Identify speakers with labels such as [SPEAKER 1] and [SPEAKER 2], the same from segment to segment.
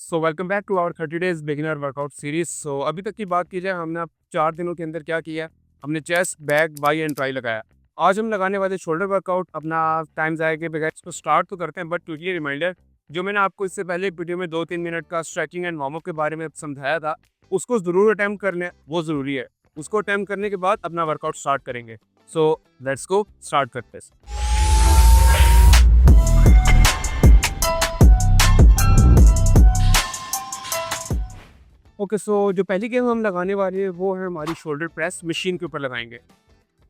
[SPEAKER 1] So welcome back to our 30 days beginner workout series. So अभी तक की बात की जाए, हमने अब 4 दिनों के अंदर क्या किया। हमने chest, back, by and try लगाया। आज हम लगाने वाले शोल्डर वर्कआउट। अपना टाइम ज़ाया के बगैर इसको स्टार्ट तो करते हैं, बट क्विकली रिमाइंडर, जो मैंने आपको इससे पहले एक वीडियो में 2-3 मिनट का स्ट्रेचिंग एंड वार्म अप के बारे में समझाया था, उसको ज़रूर अटैम्प्ट कर लें, वो ज़रूरी है। उसको अटैम्प्ट करने के बाद अपना वर्कआउट स्टार्ट करेंगे। सो लेट्स गो, स्टार्ट करते हैं। ओके, सो जो पहली गेम हम लगाने वाले हैं वो है हमारी शोल्डर प्रेस। मशीन के ऊपर लगाएंगे।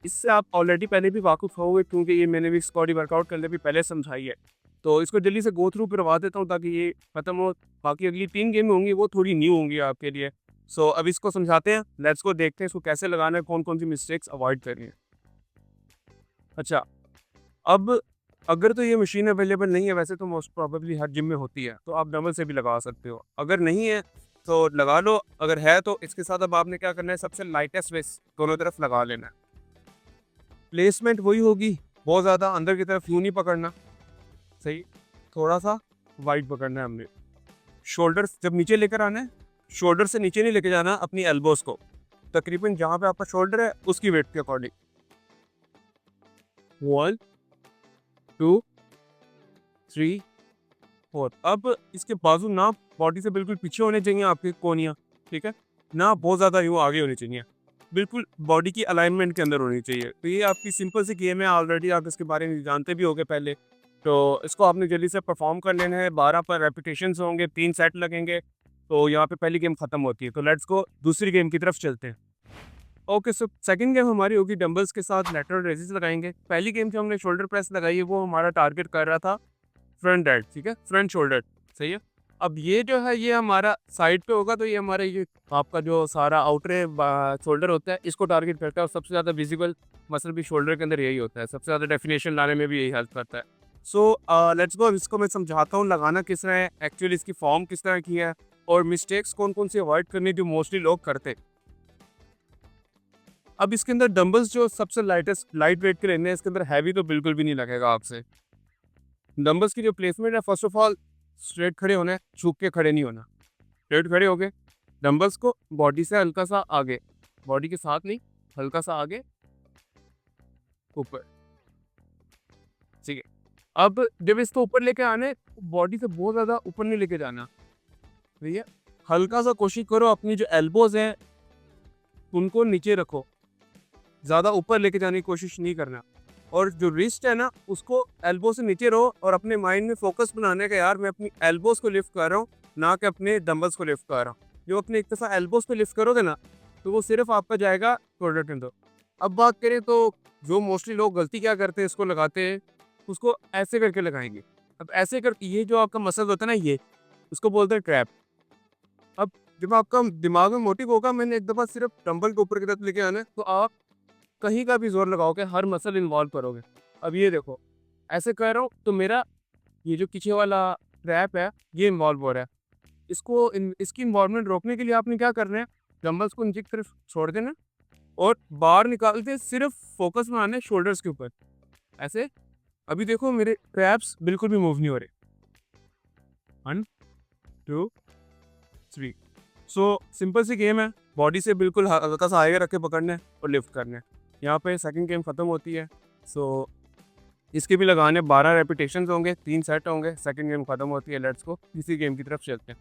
[SPEAKER 1] इससे आप ऑलरेडी पहले भी वाकिफ़ होंगे, क्योंकि ये मैंने भी स्क्वाडी वर्कआउट करने भी पहले समझाई है। तो इसको जल्दी से गो थ्रू करवा देता हूँ ताकि ये खत्म हो। बाकी अगली 3 गेम होंगी वो थोड़ी न्यू होंगी आपके लिए। सो अब इसको समझाते हैं, लेट्स गो, देखते हैं इसको कैसे लगाना है, कौन कौन सी मिस्टेक्स अवॉइड करनी है। अच्छा, अब अगर तो ये मशीन अवेलेबल नहीं है, वैसे तो मोस्ट प्रोबेबली हर जिम में होती है, तो आप डंबल से भी लगा सकते हो। अगर नहीं है तो लगा लो, अगर है तो इसके साथ अब आपने क्या करना है, सबसे लाइटेस्ट वेस्ट दोनों तरफ लगा लेना है। प्लेसमेंट वही होगी, बहुत ज़्यादा अंदर की तरफ यूँ नहीं पकड़ना, सही, थोड़ा सा वाइड पकड़ना है हमने। शोल्डर जब नीचे लेकर आना है, शोल्डर से नीचे नहीं लेके जाना, अपनी एल्बोस को तकरीबन जहाँ पे आपका शोल्डर है उसकी वेट के अकॉर्डिंग। 1 2 3 4। अब इसके बाजू ना बॉडी से बिल्कुल पीछे होने चाहिए आपके कोनियाँ, ठीक है, ना बहुत ज़्यादा यूँ आगे होनी चाहिए, बिल्कुल बॉडी की अलाइनमेंट के अंदर होनी चाहिए। तो ये आपकी सिंपल सी गेम है, ऑलरेडी आप इसके बारे में जानते भी होगे पहले। तो इसको आपने जल्दी से परफॉर्म कर लेना है। 12 पर रेपिटेशंस होंगे, 3 सेट लगेंगे। तो यहाँ पे पहली गेम खत्म होती है। तो लेट्स गो दूसरी गेम की तरफ चलते हैं। ओके, सो सेकंड गेम हमारी होगी डंबल्स के साथ लैटरल रेजिस लगाएंगे। पहली गेम जो हमने शोल्डर प्रेस लगाई है वो हमारा टारगेट कर रहा था फ्रंट डेड, ठीक है, फ्रंट शोल्डर, सही है। अब ये जो है ये हमारा साइड पे होगा, तो ये हमारा ये आपका जो सारा आउटर शोल्डर होता है इसको टारगेट करता है, और सबसे ज़्यादा विजिबल मसल भी शोल्डर के अंदर यही होता है, सबसे ज़्यादा डेफिनेशन लाने में भी यही हेल्प करता है। सो लेट्स गो, इसको मैं समझाता हूँ लगाना किस तरह है, एक्चुअली इसकी फॉर्म किस तरह की है, और मिस्टेक्स कौन कौन सी अवॉइड करनी जो मोस्टली लोग करते। अब इसके अंदर डंबल्स जो सबसे लाइट वेट के लेने हैं, इसके अंदर हैवी तो बिल्कुल भी नहीं लगेगा आपसे। डंबल्स की जो प्लेसमेंट है, फर्स्ट ऑफ ऑल स्ट्रेट खड़े होना है, झुक के खड़े नहीं होना। स्ट्रेट खड़े हो गए, डंबल्स को बॉडी से हल्का सा आगे, बॉडी के साथ नहीं, हल्का सा आगे, ऊपर, ठीक है। अब जब इसको ऊपर लेके आना है, बॉडी से बहुत ज़्यादा ऊपर नहीं लेके जाना, भैया, हल्का सा कोशिश करो अपनी जो एल्बोज हैं उनको नीचे रखो, ज़्यादा ऊपर लेके जाने की कोशिश नहीं करना। और जो रिस्ट है ना, उसको एल्बो से नीचे रहो, और अपने माइंड में फोकस बनाने का, यार मैं अपनी एल्बोस को लिफ्ट कर रहा हूँ, ना कि अपने डंबल्स को लिफ्ट कर रहा हूँ। जो अपने एक दफ़ा एल्बोस पे लिफ्ट करोगे ना, तो वो सिर्फ आपका जाएगा शोल्डर के अंदर। अब बात करें तो जो मोस्टली लोग गलती क्या करते हैं, इसको लगाते हैं, उसको ऐसे करके लगाएंगे। अब ऐसे कर, ये जो आपका मसल होता है ना, ये उसको बोलते हैं ट्रैप। अब जब आपका दिमाग में मोटिव होगा, मैंने एक दफ़ा सिर्फ डंबल को ऊपर की तरफ लेके आना है, तो आप कहीं का भी जोर लगाओगे, हर मसल इन्वॉल्व करोगे। अब ये देखो, ऐसे कर रहा हूँ तो मेरा ये जो पीछे वाला ट्रैप है ये इन्वॉल्व हो रहा है। इसकी इन्वॉल्वमेंट रोकने के लिए आपने क्या करना है, डंबल्स को नीचे की तरफ छोड़ देना, और बाहर निकालते सिर्फ फोकस बनाना है शोल्डर्स के ऊपर, ऐसे। अभी देखो मेरे ट्रैप्स बिल्कुल भी मूव नहीं हो रहे। 1 2 3। सो सिंपल सी गेम है, बॉडी से बिल्कुल हल्का सा आगे रख के पकड़ना है और लिफ्ट करना है। यहाँ पे सेकंड गेम ख़त्म होती है। सो इसके भी लगाने 12 रेपिटेशंस होंगे, 3 सेट होंगे, सेकंड गेम ख़त्म होती है। लेट्स को तीसरी गेम की तरफ चलते हैं।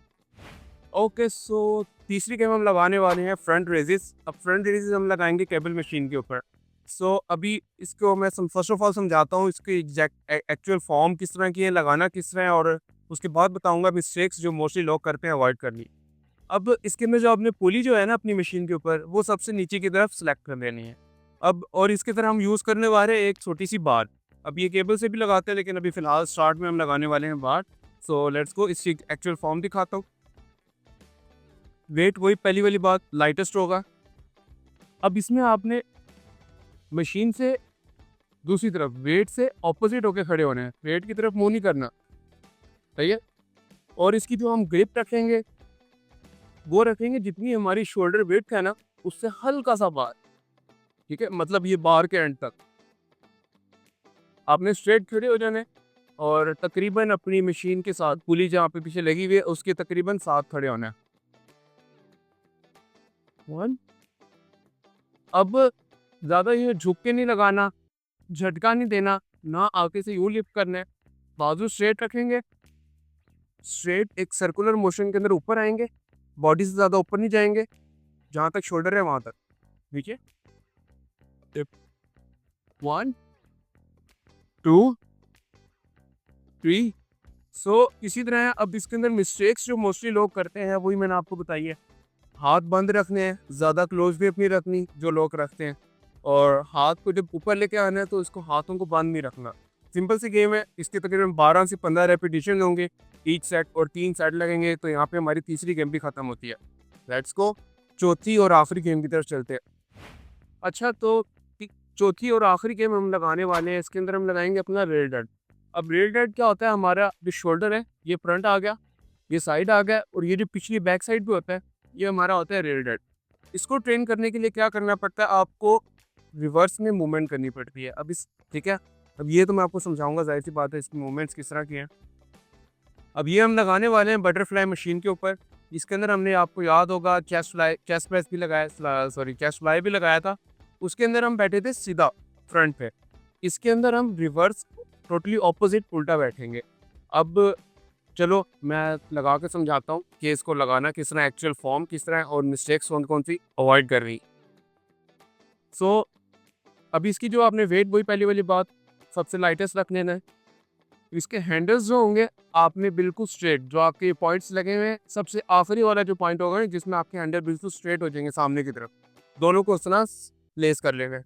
[SPEAKER 1] ओके, सो तीसरी गेम हम लगाने वाले हैं फ्रंट रेजिस। अब फ्रंट रेजिस हम लगाएंगे केबल मशीन के ऊपर। सो अभी इसको मैं फर्स्ट ऑफ ऑल समझाता हूँ, इसकी एग्जैक्ट एक्चुअल फॉर्म किस तरह की है, लगाना किस तरह है, और उसके बाद बताऊँगा मिस्टेक्स जो मोस्टली लोग करते हैं, अवॉइड करनी। अब इसके अंदर जो आपने पुली जो है ना अपनी मशीन के ऊपर, वो सबसे नीचे की तरफ सेलेक्ट कर लेनी है। अब और इसकी तरह हम यूज़ करने वाले हैं एक छोटी सी बार। अब ये केबल से भी लगाते हैं, लेकिन अभी फ़िलहाल स्टार्ट में हम लगाने वाले हैं बार। सो लेट्स गो, इसकी एक्चुअल फॉर्म दिखाता हूँ। वेट वही पहली वाली बात, लाइटेस्ट होगा। अब इसमें आपने मशीन से दूसरी तरफ वेट से ऑपोजिट होकर खड़े होने हैं, वेट की तरफ मुँह नहीं करना, सही है। और इसकी जो हम ग्रिप रखेंगे वो रखेंगे जितनी हमारी शोल्डर विड्थ है ना, उससे हल्का सा बाहर, ठीक है, मतलब ये बाहर के एंड तक। आपने स्ट्रेट खड़े हो जाना है, और तकरीबन अपनी मशीन के साथ पुली जहाँ पे पीछे लगी हुई है उसके तकरीबन साथ खड़े होना है। 1 अब ज़्यादा ये झुक के नहीं लगाना, झटका नहीं देना, ना आगे से यूँ लिफ्ट करना है। बाजू स्ट्रेट रखेंगे, स्ट्रेट एक सर्कुलर मोशन के अंदर ऊपर आएँगे, बॉडी से ज़्यादा ऊपर नहीं जाएँगे, जहाँ तक शोल्डर है वहाँ तक। ठीक है? टिप 1 2 3 सो इसी तरह है। अब इसके अंदर मिस्टेक्स जो मोस्टली लोग करते हैं वही मैंने आपको बताई है। हाथ बंद रखने हैं, ज़्यादा क्लोज भी अपनी रखनी जो लोग रखते हैं, और हाथ को जब ऊपर लेके आना है तो इसको हाथों को बंद नहीं रखना। सिंपल सी गेम है, इसके तकरीबन 12 से 15 रेपिटेशन होंगे ईच सेट, और 3 सेट लगेंगे, तो यहाँ पे हमारी तीसरी गेम भी ख़त्म होती है। लेट्स गो चौथी और आखिरी गेम की तरफ चलते हैं। अच्छा, तो चौथी और आखिरी गेम हम लगाने वाले हैं, इसके अंदर हम लगाएंगे अपना रेल डेड। अब रेल डेड क्या होता है, हमारा जो शोल्डर है ये फ्रंट आ गया, ये साइड आ गया, और ये जो पिछली बैक साइड भी होता है ये हमारा होता है रेल डेड। इसको ट्रेन करने के लिए क्या करना पड़ता है, आपको रिवर्स में मूवमेंट करनी पड़ती है। ठीक है, अब ये तो मैं आपको समझाऊंगा, जाहिर सी बात है इसकी मूवमेंट्स किस तरह की हैं। अब ये हम लगाने वाले हैं बटरफ्लाई मशीन के ऊपर। इसके अंदर हमने, आपको याद होगा, चेस्ट प्रेस भी लगाया, सॉरी चेस्ट फ्लाई भी लगाया था। उसके अंदर हम बैठे थे सीधा फ्रंट पे। इसके अंदर हम रिवर्स टोटली ऑपोजिट उल्टा बैठेंगे। अब चलो मैं लगा के समझाता हूँ कि इसको लगाना किस तरह, एक्चुअल फॉर्म किस तरह है, और मिस्टेक्स कौन कौन सी अवॉइड कर रही। सो अभी इसकी जो आपने वेट, वही पहली वाली बात, सबसे लाइटेस्ट रख लेना है। इसके हैंडल्स जो होंगे आपने बिल्कुल स्ट्रेट, जो आपके पॉइंट्स लगे हुए हैं, सबसे आखिरी वाला जो पॉइंट होगा जिसमें आपके हैंडल बिल्कुल स्ट्रेट हो जाएंगे सामने की तरफ, दोनों को उस तरह प्लेस कर लेंगे।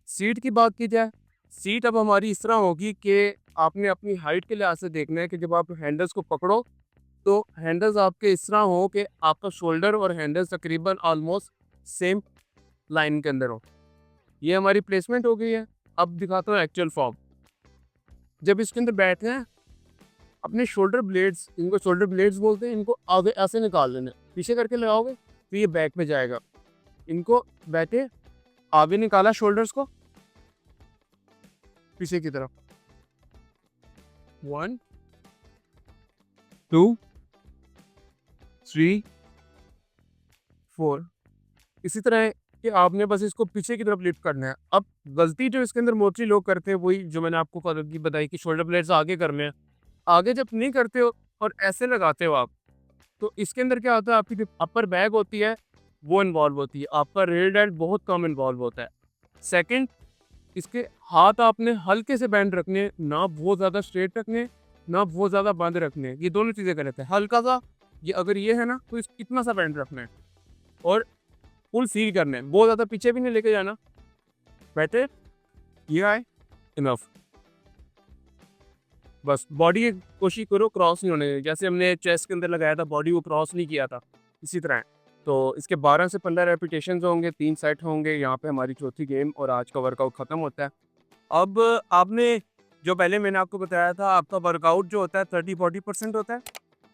[SPEAKER 1] सीट की बात की जाए, सीट अब हमारी इस तरह होगी कि आपने अपनी हाइट के लिहाज से देखना है कि जब आप हैंडल्स को पकड़ो तो हैंडल्स आपके इस तरह हो कि आपका शोल्डर और हैंडल्स तकरीबन ऑलमोस्ट सेम लाइन के अंदर हो। ये हमारी प्लेसमेंट हो गई है। अब दिखाता हूँ एक्चुअल फॉर्म। जब इसके अंदर बैठे हैं, अपने शोल्डर ब्लेड्स, इनको शोल्डर ब्लेड्स बोलते हैं, इनको आगे ऐसे निकाल लेना, पीछे करके लगाओगे तो ये बैक में जाएगा। इनको बैठे आगे निकाला, शोल्डर्स को पीछे की तरफ, 1 2 3 4। इसी तरह कि आपने बस इसको पीछे की तरफ लिफ्ट करना है। अब गलती जो इसके अंदर मोस्टली लोग करते हैं वही जो मैंने आपको कल की बताई कि शोल्डर ब्लेड्स आगे करने हैं। आगे जब नहीं करते हो और ऐसे लगाते हो आप, तो इसके अंदर क्या होता है, आपकी जो अपर बैक होती है वो इन्वॉल्व होती है, आपका रेल डेड बहुत कम इन्वॉल्व होता है। सेकंड, इसके हाथ आपने हल्के से बैंड रखने, ना बहुत ज़्यादा स्ट्रेट रखने, ना बहुत ज़्यादा बंद रखने। ये दोनों चीज़ें गलत है। हल्का सा, ये अगर ये है ना तो इतना सा बैंड रखना है, और फुल फील करना है, बहुत ज़्यादा पीछे भी नहीं लेके जाना। बैठे, ये आए, इनफ। बस बॉडी कोशिश करो क्रॉस नहीं होने देनी। जैसे हमने चेस्ट के अंदर लगाया था, बॉडी को क्रॉस नहीं किया था, इसी तरह है। तो इसके 12 से 15 रेपिटेशन होंगे, 3 सेट होंगे। यहाँ पे हमारी चौथी गेम और आज का वर्कआउट ख़त्म होता है। अब आपने, जो पहले मैंने आपको बताया था, आपका वर्कआउट जो होता है 30-40% होता है,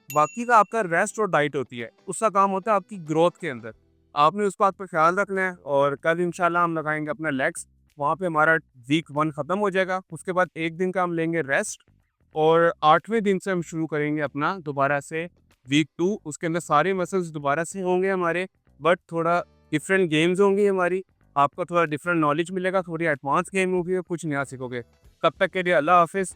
[SPEAKER 1] बाकी का आपका रेस्ट और डाइट होती है। उसका काम होता है आपकी ग्रोथ के अंदर। आपने उस बात पर ख्याल रखना है। और कल इंशाल्लाह हम लगाएंगे अपना लेग्स, वहाँ पे हमारा वीक 1 ख़त्म हो जाएगा। उसके बाद एक दिन का हम लेंगे रेस्ट, और 8वें दिन से हम शुरू करेंगे अपना दोबारा से वीक 2। उसके अंदर सारे मसल्स दोबारा से होंगे हमारे, बट थोड़ा डिफरेंट गेम्स होंगी हमारी। आपको थोड़ा डिफरेंट नॉलेज मिलेगा, थोड़ी एडवांस गेम होगी, कुछ नया सीखोगे। तब तक के लिए अल्लाह हाफिज़।